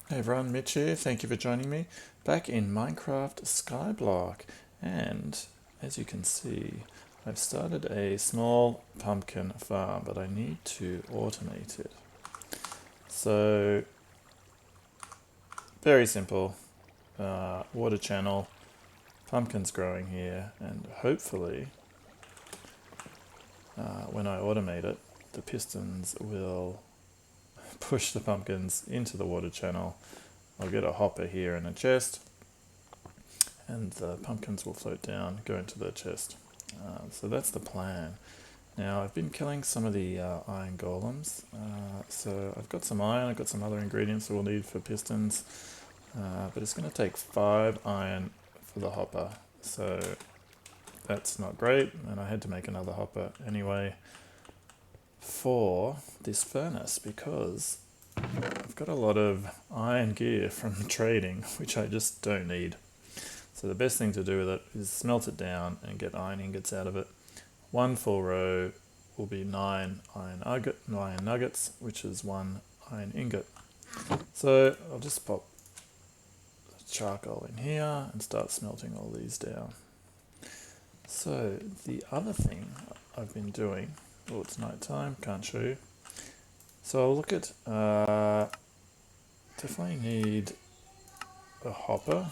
Hey everyone, Mitch here. Thank you for joining me back in Minecraft Skyblock. And as you can see, I've started a small pumpkin farm, but I need to automate it. So, very simple. Water channel, pumpkins growing here, and hopefully, when I automate it, the pistons will push the pumpkins into the water channel. I'll get a hopper here and a chest, and the pumpkins will float down, go into the chest. So that's the plan. Now I've been killing some of the iron golems, so I've got some iron, I've got some other ingredients that we'll need for pistons, but it's going to take 5 iron for the hopper, so that's not great, and I had to make another hopper anyway for this furnace because I've got a lot of iron gear from trading which I just don't need. So the best thing to do with it is smelt it down and get iron ingots out of it. One full row will be 9 iron nuggets, which is 1 iron ingot. So I'll just pop charcoal in here and start smelting all these down. So the other thing I've been doing, oh it's night time, can't show you. So I'll look at, definitely need a hopper,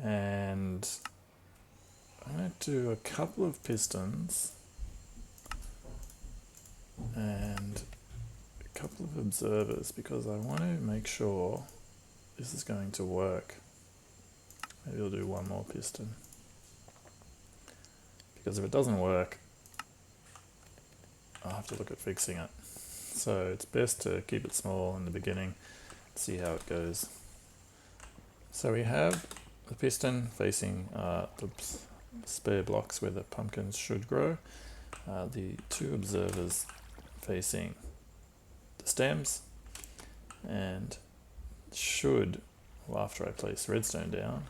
and I'm going to do a couple of pistons and a couple of observers because I want to make sure this is going to work. Maybe I'll do one more piston because if it doesn't work I'll have to look at fixing it. So it's best to keep it small in the beginning, see how it goes. So we have the piston facing the spare blocks where the pumpkins should grow, the 2 observers facing the stems, and should, well, after I place redstone down,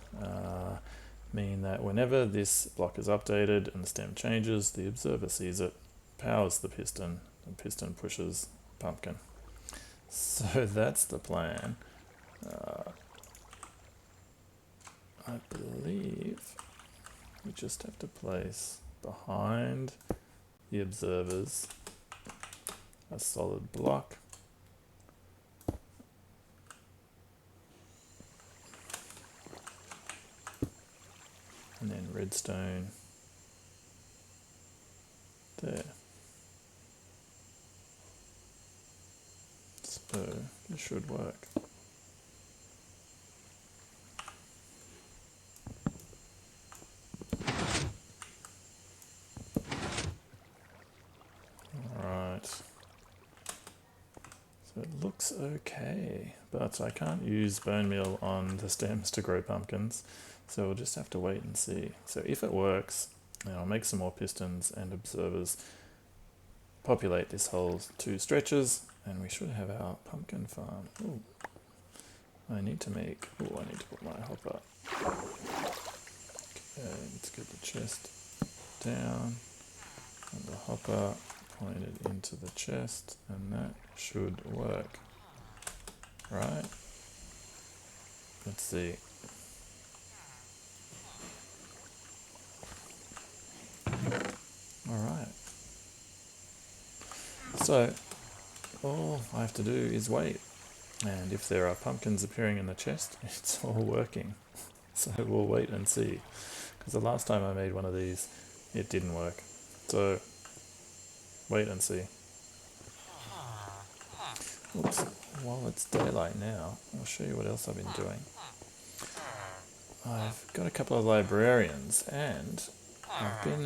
mean that whenever this block is updated and the stem changes, the observer sees it, powers the piston pushes pumpkin. So that's the plan. I believe we just have to place behind the observers a solid block. And then redstone there. So this should work. Alright. So it looks okay, but I can't use bone meal on the stems to grow pumpkins, so we'll just have to wait and see. So if it works, then I'll make some more pistons and observers, populate this whole 2 stretches, and we should have our pumpkin farm. Ooh. I need to put my hopper. Okay, let's get the chest down and the hopper pointed into the chest, and that should work. Right? Let's see. Alright. So, all I have to do is wait. And if there are pumpkins appearing in the chest, it's all working. So we'll wait and see. Because the last time I made one of these, it didn't work. So, wait and see. Oops. While it's daylight now, I'll show you what else I've been doing. I've got a couple of librarians, and I've been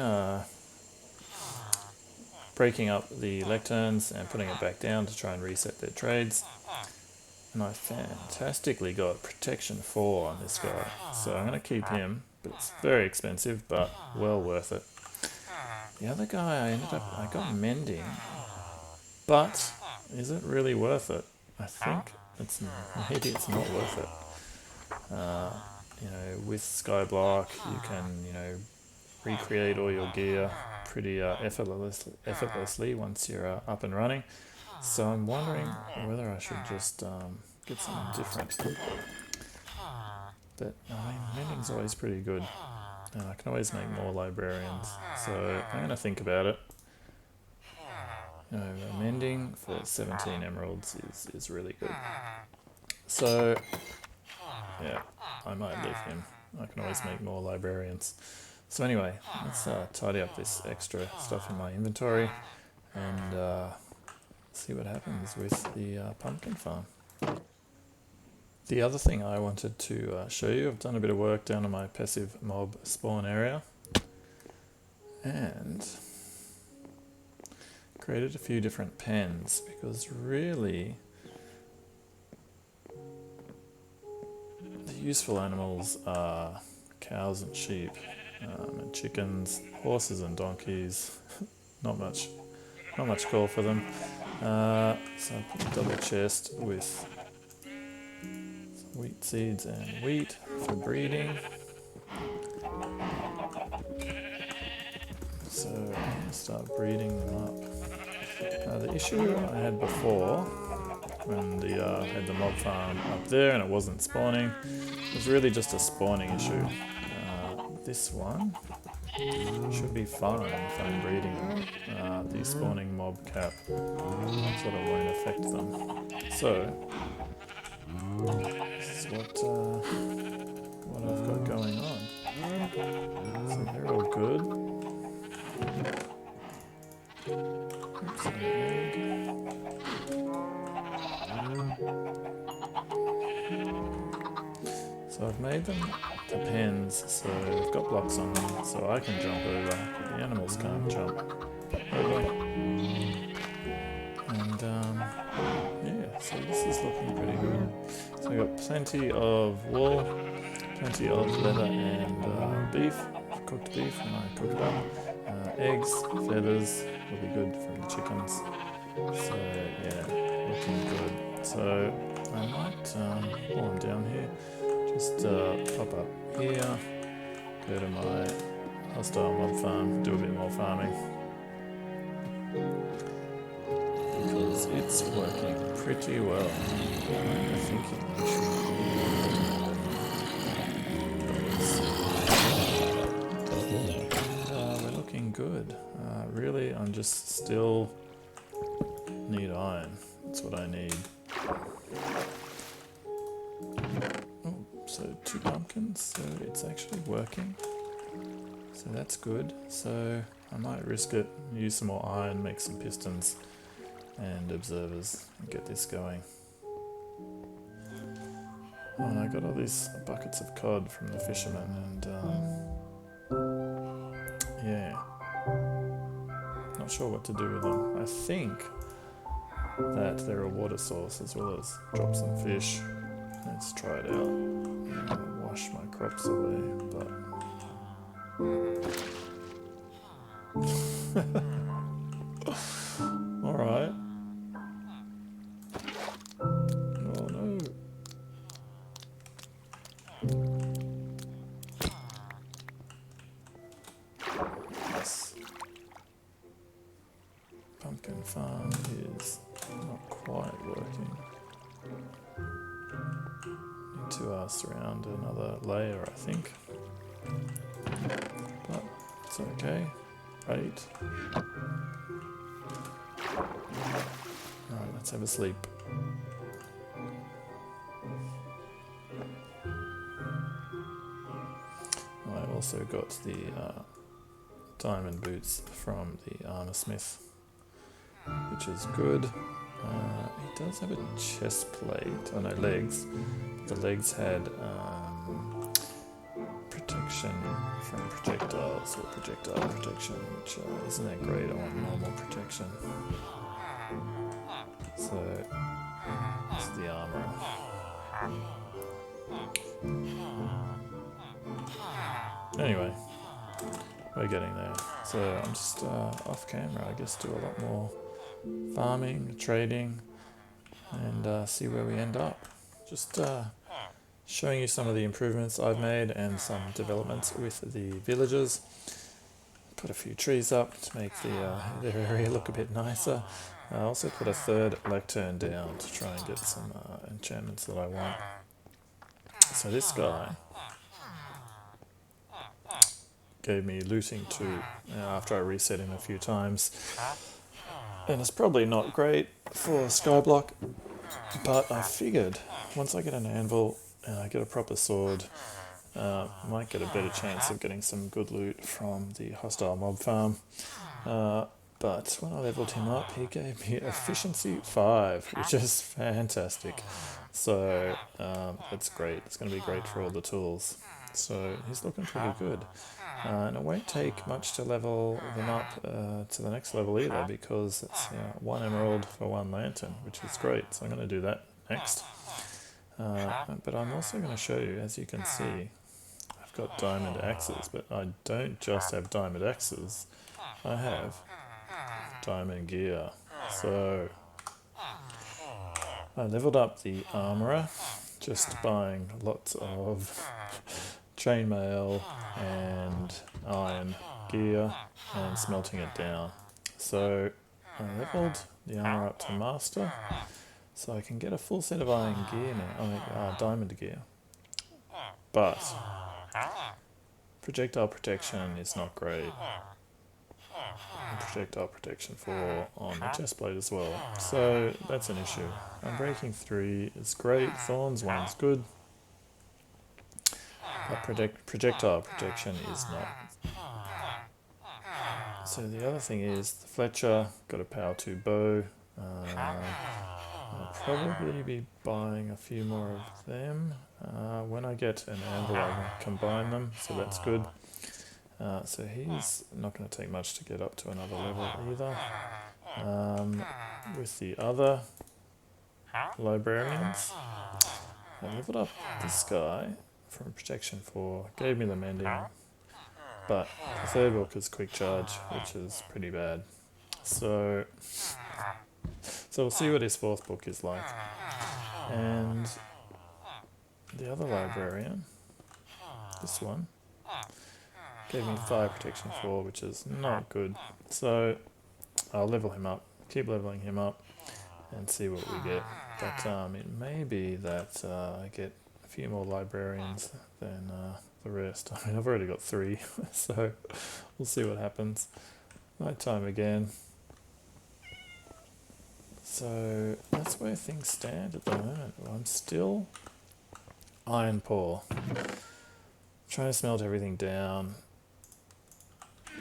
breaking up the lecterns and putting it back down to try and reset their trades. And I fantastically got protection 4 on this guy, so I'm going to keep him, but it's very expensive, but well worth it. The other guy I got mending, but is it really worth it? I think maybe it's not worth it. With Skyblock you can, recreate all your gear pretty effortlessly once you're up and running. So I'm wondering whether I should just get something different. But I mean, mending's always pretty good, and I can always make more librarians. So I'm going to think about it. You know, mending for 17 emeralds is really good. So yeah, I might leave him. I can always make more librarians. So anyway, let's tidy up this extra stuff in my inventory and see what happens with the pumpkin farm. The other thing I wanted to show you, I've done a bit of work down on my passive mob spawn area and created a few different pens, because really the useful animals are cows and sheep and chickens, horses and donkeys. not much call for them. So I put a double chest with wheat seeds and wheat for breeding. So I'm going to start breeding them up. The issue I had before, when I had the mob farm up there and it wasn't spawning, was really just a spawning issue. This one should be fine if I'm breeding the spawning mob cap, so that it won't affect them. So this is what I've got going on. So they're all good. Oops, an egg. So I've made them the pens, so they've got blocks on them, so I can jump over, but the animals can't jump over. And yeah, so this is looking pretty good. So I've got plenty of wool, plenty of leather and beef, cooked beef when I cook it up. Eggs, feathers will be good from the chickens. So yeah, looking good. So I might, while I'm down here, just pop up here, go to my hostile mob farm, do a bit more farming, because it's working pretty well. I'm thinking I should. We're looking good. Really, I'm just still need iron. That's what I need. So 2 pumpkins, so it's actually working. So that's good. So I might risk it, use some more iron, make some pistons and observers and get this going. Oh, and I got all these buckets of cod from the fishermen and yeah, not sure what to do with them. I think that they're a water source as well as drop some fish. Let's try it out. I'm gonna wash my crops away, but all right. Oh no. This pumpkin farm is not quite working. Need to surround another layer, I think. But it's okay. Right. Alright, let's have a sleep. I've also got the diamond boots from the armor smith, which is good. It does have a chest plate, oh no, legs. The legs had protection from projectiles, or projectile protection, which isn't that great. I want normal protection. So this is the armor. Anyway, we're getting there. So I'm just off camera, I guess, do a lot more farming, trading, and see where we end up. Just showing you some of the improvements I've made and some developments with the villagers. Put a few trees up to make the area look a bit nicer. I also put a third lectern down to try and get some enchantments that I want. So this guy gave me looting 2 after I reset him a few times. And it's probably not great for Skyblock, but I figured once I get an anvil and I get a proper sword, I might get a better chance of getting some good loot from the hostile mob farm. But when I leveled him up, he gave me efficiency 5, which is fantastic. So that's great. It's going to be great for all the tools. So he's looking pretty good. And it won't take much to level them up to the next level either, because it's 1 emerald for 1 lantern, which is great. So I'm going to do that next. But I'm also going to show you, as you can see, I've got diamond axes, but I don't just have diamond axes. I have diamond gear. So I leveled up the armourer, just buying lots of chainmail and iron gear and smelting it down. So I leveled the armor up to master, so I can get a full set of iron gear now, diamond gear. But projectile protection is not great. And projectile protection 4 on the chestplate as well. So that's an issue. Unbreaking 3 is great, Thorns 1's good. But projectile protection is not. So the other thing is the Fletcher, got a power 2 bow. I'll probably be buying a few more of them. When I get an anvil, I can combine them, so that's good. So he's not going to take much to get up to another level either. With the other librarians, I leveled up this guy from protection 4, gave me the mending, but the third book is quick charge, which is pretty bad. So we'll see what his 4th book is like. And the other librarian, this one, gave me 5 protection 4, which is not good. So I'll level him up, keep leveling him up, and see what we get. But it may be that I get a few more librarians than the rest. I mean, I've already got 3, so we'll see what happens. Night time again. So that's where things stand at the moment. I'm still iron poor. Trying to smelt everything down,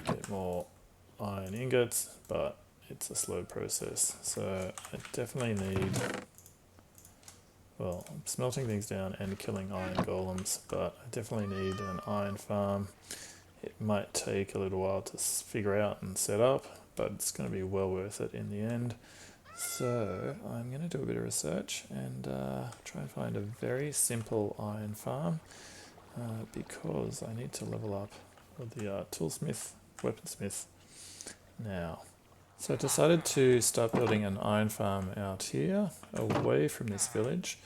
get more iron ingots, but it's a slow process. So I definitely need, well, I'm smelting things down and killing iron golems, but I definitely need an iron farm. It might take a little while to figure out and set up, but it's going to be well worth it in the end. So I'm going to do a bit of research and try and find a very simple iron farm, because I need to level up the toolsmith, weaponsmith now. So I decided to start building an iron farm out here, away from this village,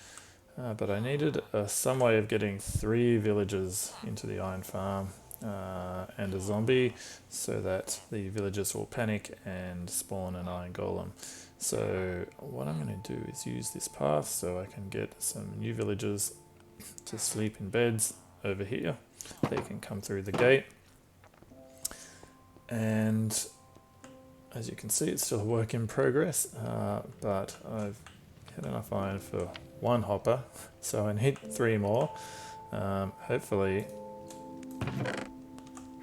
but I needed some way of getting 3 villagers into the iron farm and a zombie, so that the villagers will panic and spawn an iron golem. So what I'm going to do is use this path so I can get some new villagers to sleep in beds over here. They can come through the gate, and as you can see, it's still a work in progress, but I've had enough iron for 1 hopper, so I need 3 more. Hopefully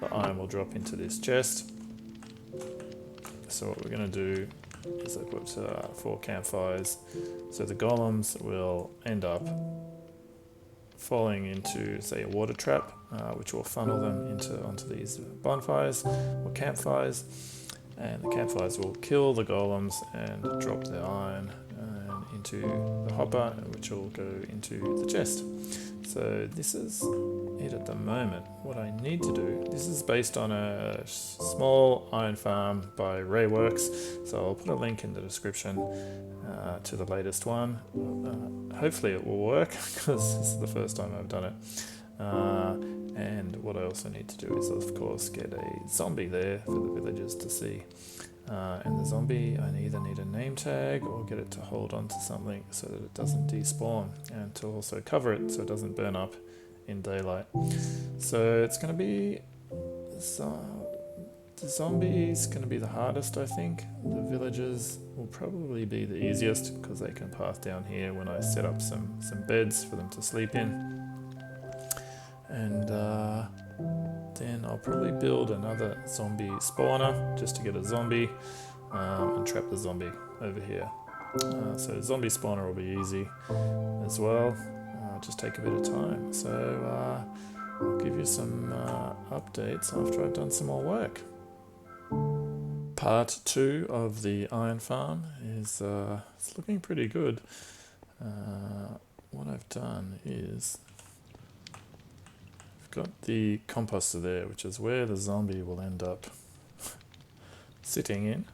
the iron will drop into this chest. So what we're going to do is I put 4 campfires, so the golems will end up falling into, say, a water trap, which will funnel them onto these bonfires or campfires, and the campfires will kill the golems and drop their iron into the hopper, which will go into the chest. So this is it at the moment. What I need to do, this is based on a small iron farm by Rayworks, so I'll put a link in the description to the latest one. Hopefully it will work, because this is the first time I've done it. And what I also need to do is, of course, get a zombie there for the villagers to see. And the zombie, I either need a name tag or get it to hold on to something so that it doesn't despawn, and to also cover it so it doesn't burn up in daylight. So it's going to be the zombies going to be the hardest, I think. The villagers will probably be the easiest because they can path down here when I set up some beds for them to sleep in. And then I'll probably build another zombie spawner just to get a zombie and trap the zombie over here. So zombie spawner will be easy as well. Just take a bit of time. So I'll give you some updates after I've done some more work. Part 2 of the iron farm is it's looking pretty good. What I've done is I've got the composter there, which is where the zombie will end up sitting in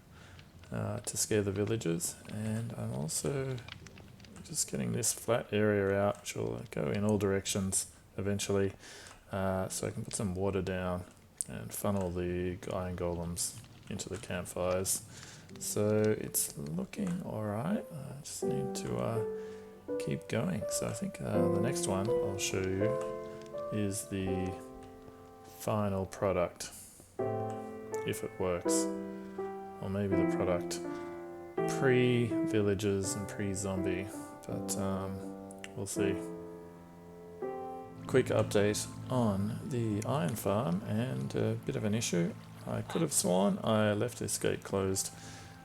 to scare the villagers, and I'm also just getting this flat area out, which will go in all directions eventually, so I can put some water down and funnel the iron golems into the campfires. So it's looking alright. I just need to keep going. So I think the next one I'll show you is the final product, if it works, or maybe the product pre-villagers and pre-zombie, but we'll see. Quick update on the iron farm, and a bit of an issue. I could have sworn I left this gate closed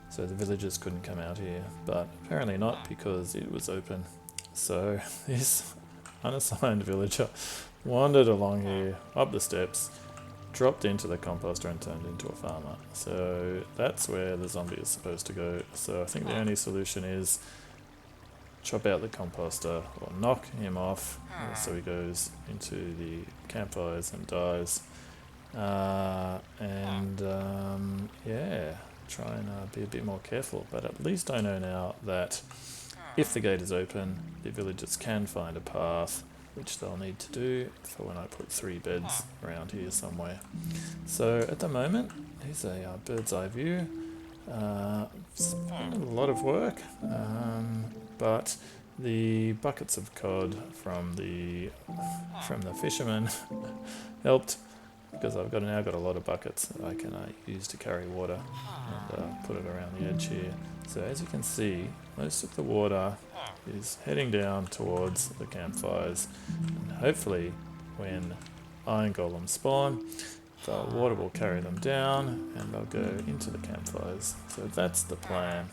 so the villagers couldn't come out here, but apparently not, because it was open. So this unassigned villager wandered along here, up the steps, dropped into the composter and turned into a farmer. So that's where the zombie is supposed to go. So I think the only solution is chop out the composter or knock him off so he goes into the campfires and dies. Yeah, try and be a bit more careful. But at least I know now that if the gate is open, the villagers can find a path, which they'll need to do for when I put 3 beds around here somewhere. So at the moment, here's a bird's eye view. It's been a lot of work, but the buckets of cod from the fishermen helped, because I've now got a lot of buckets that I can use to carry water and put it around the edge here. So as you can see, most of the water is heading down towards the campfires, and hopefully when iron golems spawn, the water will carry them down and they'll go into the campfires. So that's the plan.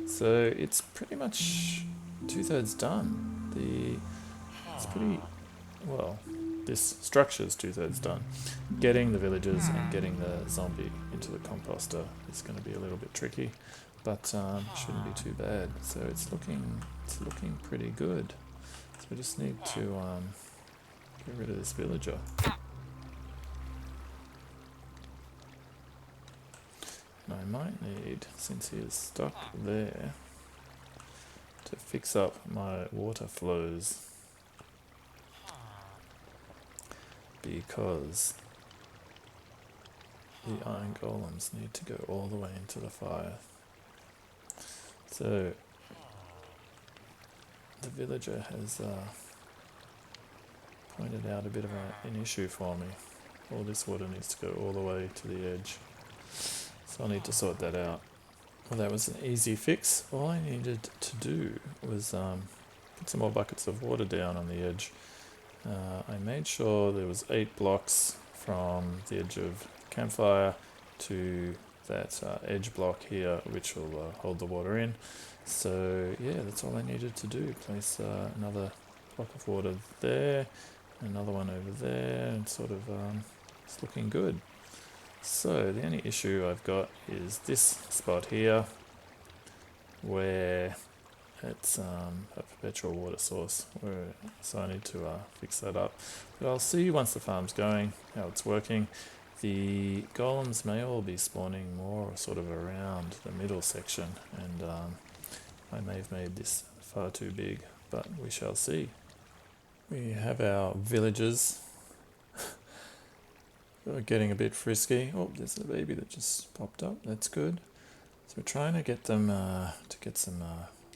So it's pretty much 2/3 done. It's pretty well. This structure is 2/3 done. Getting the villagers and getting the zombie into the composter is going to be a little bit tricky, but shouldn't be too bad. So it's looking pretty good. So we just need to get rid of this villager. And I might need, since he is stuck there, to fix up my water flows, because the iron golems need to go all the way into the fire. So the villager has pointed out a bit of an issue for me. All this water needs to go all the way to the edge. So I need to sort that out. Well, that was an easy fix. All I needed to do was put some more buckets of water down on the edge. I made sure there was 8 blocks from the edge of campfire to that edge block here, which will hold the water in. So yeah, that's all I needed to do. Place another block of water there, another one over there, and sort of it's looking good. So the only issue I've got is this spot here, where it's a perpetual water source, so I need to fix that up. But I'll see once the farm's going how it's working. The golems may all be spawning more sort of around the middle section, and I may have made this far too big, but we shall see. We have our villagers getting a bit frisky. Oh, there's a baby that just popped up, that's good. So we're trying to get them to get some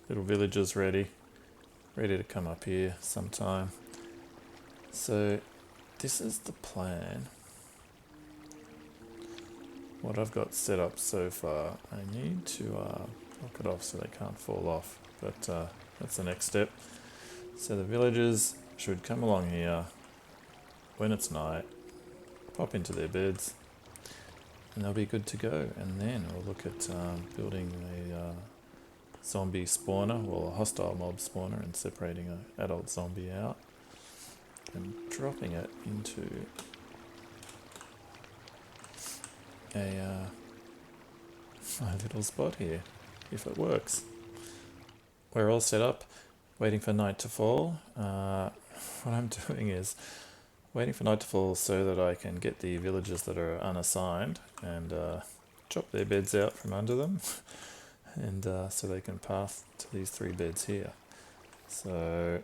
little villages ready to come up here sometime. So this is the plan. What I've got set up so far, I need to lock it off so they can't fall off, but that's the next step. So the villagers should come along here when it's night, pop into their beds, and they'll be good to go. And then we'll look at building a zombie spawner, well, a hostile mob spawner, and separating an adult zombie out and dropping it into a my little spot here, if it works. We're all set up, waiting for night to fall. What I'm doing is waiting for night to fall so that I can get the villagers that are unassigned and chop their beds out from under them, and so they can path to these 3 beds here. So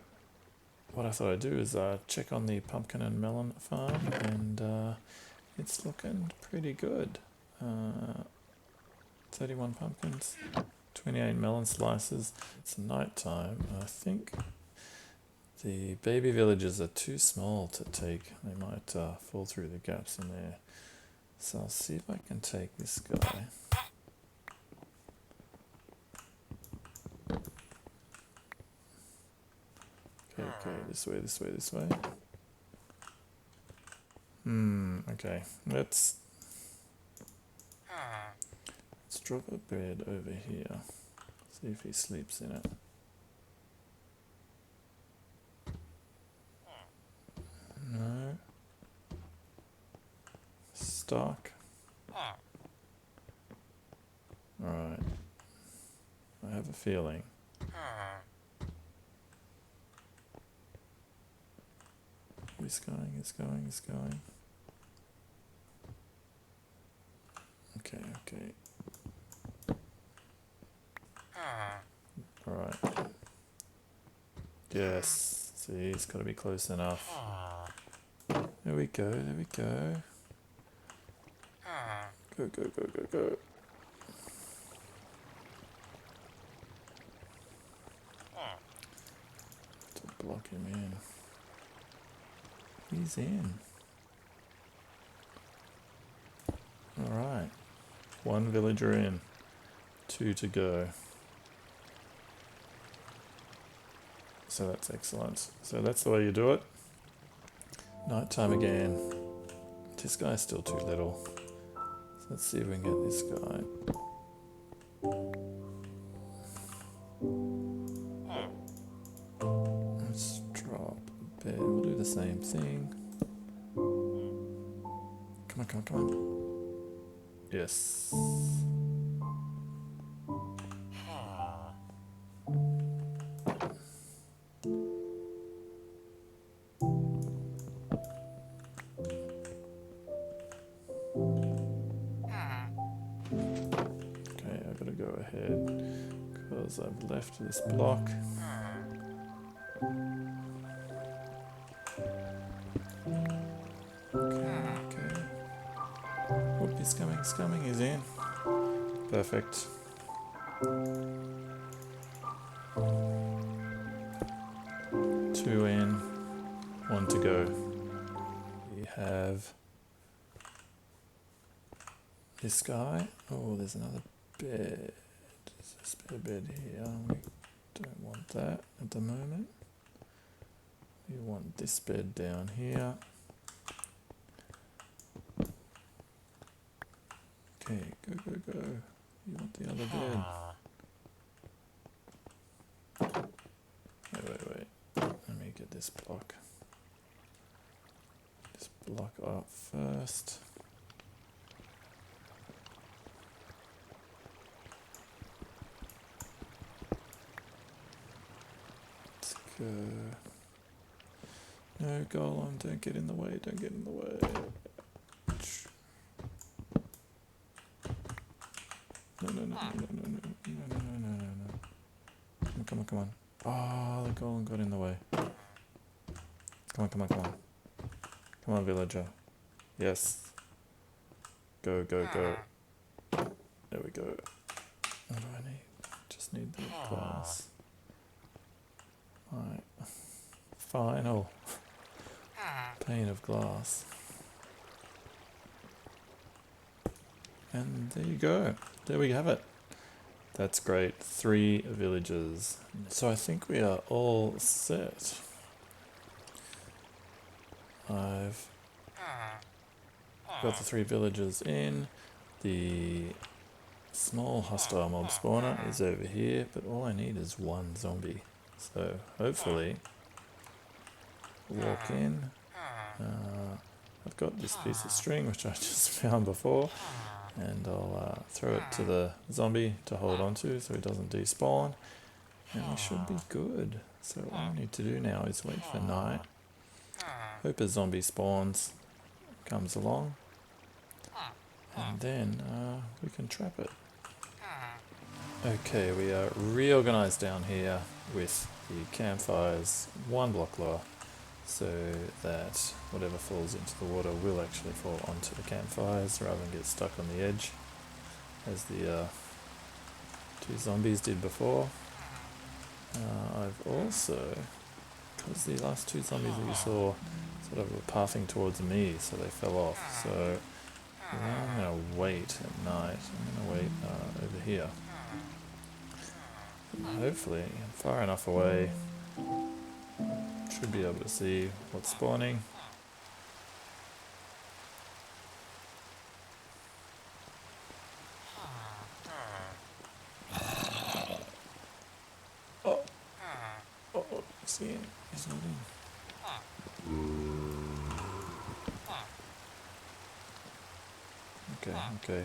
what I thought I'd do is check on the pumpkin and melon farm, and it's looking pretty good. 31 pumpkins, 28 melon slices. It's night time. I think the baby villagers are too small to take. They might fall through the gaps in there. So I'll see if I can take this guy. Okay, this way. Okay, let's drop a bed over here. See if he sleeps in it. No. Stuck. Alright. I have a feeling. He's going. Okay. Alright. Yes. See, it's got to be close enough. There we go. Go. To block him in. He's in. Alright. 1 villager in. 2 to go. So that's excellent. So that's the way you do it. Nighttime again. This guy's still too little. So let's see if we can get this guy. Let's drop a bed. We'll do the same thing. Come on. Yes. Go ahead because I've left this block. Okay. Whoop, he's coming, he's in. Perfect. Two in, 1 to go. We have this guy. Oh, there's another bed. There's a spare bed here. We don't want that at the moment. We want this bed down here. Okay, go. You want the other bed. Wait. Let me get this block. This block up first. Go. No, Golem, don't get in the way, No. Come on. Oh, the Golem got in the way. Come on. Come on, villager. Yes. Go. There we go. What do I need? Just need the glass. My final pane of glass. And there you go. There we have it. That's great. 3 villages. So I think we are all set. I've got the 3 villages in. The small hostile mob spawner is over here, but all I need is 1 zombie. So hopefully, walk in. I've got this piece of string which I just found before, and I'll throw it to the zombie to hold onto so he doesn't despawn, and we should be good. So all I need to do now is wait for night, hope a zombie spawns, comes along, and then we can trap it. Okay, we are reorganized down here with the campfires 1 block lower, so that whatever falls into the water will actually fall onto the campfires rather than get stuck on the edge, as the 2 zombies did before. I've also, because the last 2 zombies that you saw sort of were pathing towards me, so they fell off, so now I'm going to wait at night. I'm going to wait over here. Hopefully, far enough away, should be able to see what's spawning. Oh, see him? He's not in. Okay.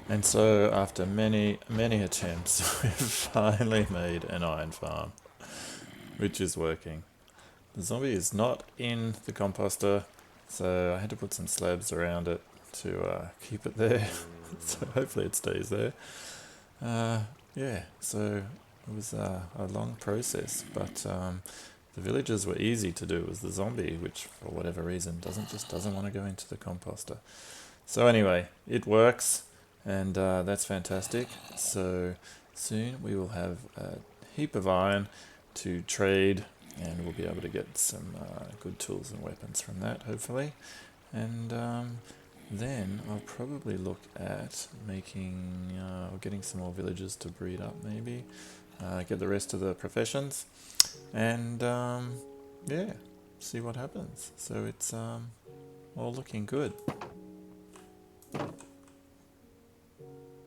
And so, after many attempts, we've finally made an iron farm, which is working. The zombie is not in the composter, so I had to put some slabs around it to keep it there. So hopefully it stays there. Yeah, so it was a long process, but the villagers were easy to do. It was the zombie, which for whatever reason doesn't want to go into the composter. So anyway, it works, and that's fantastic. So soon we will have a heap of iron to trade, and we'll be able to get some good tools and weapons from that, hopefully. And then I'll probably look at making or getting some more villagers to breed up, maybe. Get the rest of the professions, and yeah, see what happens. So it's all looking good.